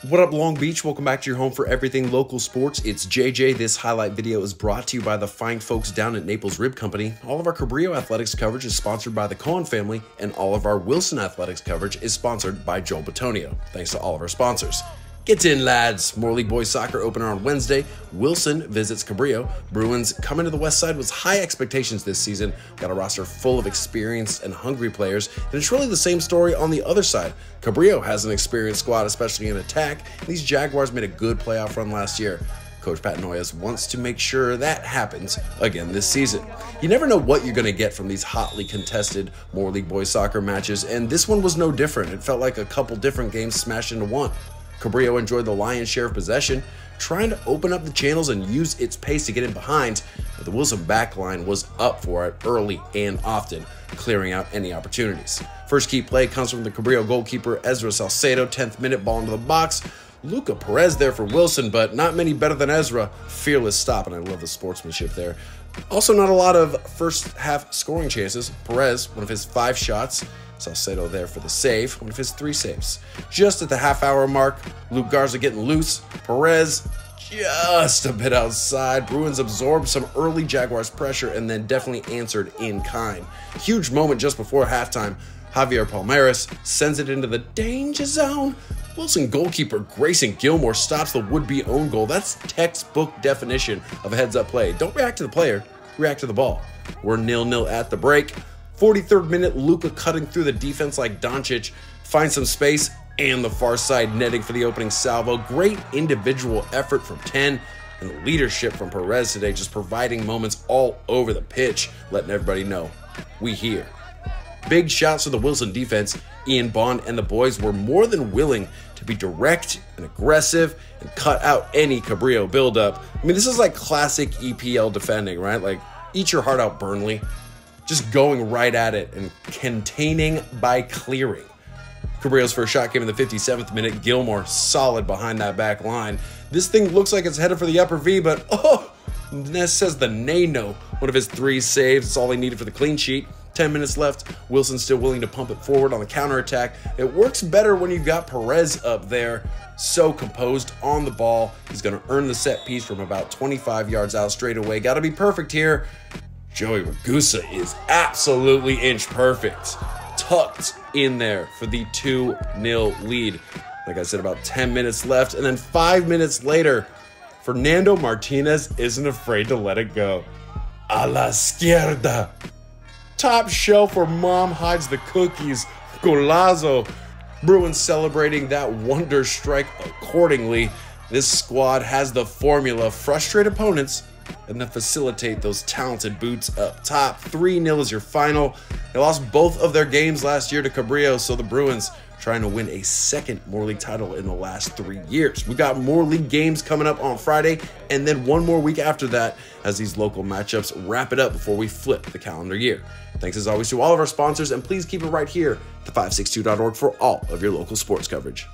What up, Long Beach? Welcome back to your home for everything local sports. It's JJ. This highlight video is brought to you by the fine folks down at Naples Rib Company. All of our Cabrillo Athletics coverage is sponsored by the Cohen family, and all of our Wilson Athletics coverage is sponsored by Joel Batonio. Thanks to all of our sponsors. Get in, lads. More League Boys Soccer opener on Wednesday. Wilson visits Cabrillo. Bruins coming to the West Side with high expectations this season. Got a roster full of experienced and hungry players, and it's really the same story on the other side. Cabrillo has an experienced squad, especially in attack. These Jaguars made a good playoff run last year. Coach Pat Noyes wants to make sure that happens again this season. You never know what you're going to get from these hotly contested More League Boys Soccer matches, and this one was no different. It felt like a couple different games smashed into one. Cabrillo enjoyed the lion's share of possession, trying to open up the channels and use its pace to get in behind, but the Wilson backline was up for it early and often, clearing out any opportunities. First key play comes from the Cabrillo goalkeeper Ezra Salcedo, 10th minute, ball into the box. Luca Perez there for Wilson, but not many better than Ezra. Fearless stop, and I love the sportsmanship there. Also, not a lot of first half scoring chances. Perez, one of his 5 shots. Salcedo there for the save, one of his 3 saves. Just at the half-hour mark, Luke Garza getting loose. Perez just a bit outside. Bruins absorbed some early Jaguars pressure and then definitely answered in kind. Huge moment just before halftime. Javier Palmeras sends it into the danger zone. Wilson goalkeeper Grayson Gilmore stops the would-be own goal. That's textbook definition of a heads-up play. Don't react to the player, react to the ball. We're 0-0 at the break. 43rd minute, Luka cutting through the defense like Doncic, finds some space, and the far side netting for the opening salvo. Great individual effort from 10, and leadership from Perez today, just providing moments all over the pitch, letting everybody know we here. Big shouts to the Wilson defense. Ian Bond and the boys were more than willing to be direct and aggressive and cut out any Cabrillo buildup. I mean, this is like classic EPL defending, right? Like, eat your heart out, Burnley. Just going right at it and containing by clearing. Cabrillo's first shot came in the 57th minute. Gilmore solid behind that back line. This thing looks like it's headed for the upper V, but Ness says the nay-no. One of his 3 saves. It's all he needed for the clean sheet. 10 minutes left. Wilson's still willing to pump it forward on the counterattack. It works better when you've got Perez up there. So composed on the ball. He's going to earn the set piece from about 25 yards out straight away. Got to be perfect here. Joey Ragusa is absolutely inch perfect. Tucked in there for the 2-0 lead. Like I said, about 10 minutes left. And then 5 minutes later, Fernando Martinez isn't afraid to let it go. A la izquierda. Top shelf where mom hides the cookies. Golazo. Bruins celebrating that wonder strike accordingly. This squad has the formula. Frustrate opponents and then facilitate those talented boots up top. 3-0 is your final. They lost both of their games last year to Cabrillo, so the Bruins trying to win a second More League title in the last 3 years. We've got more league games coming up on Friday, and then one more week after that as these local matchups wrap it up before we flip the calendar year. Thanks as always to all of our sponsors, and please keep it right here to 562.org for all of your local sports coverage.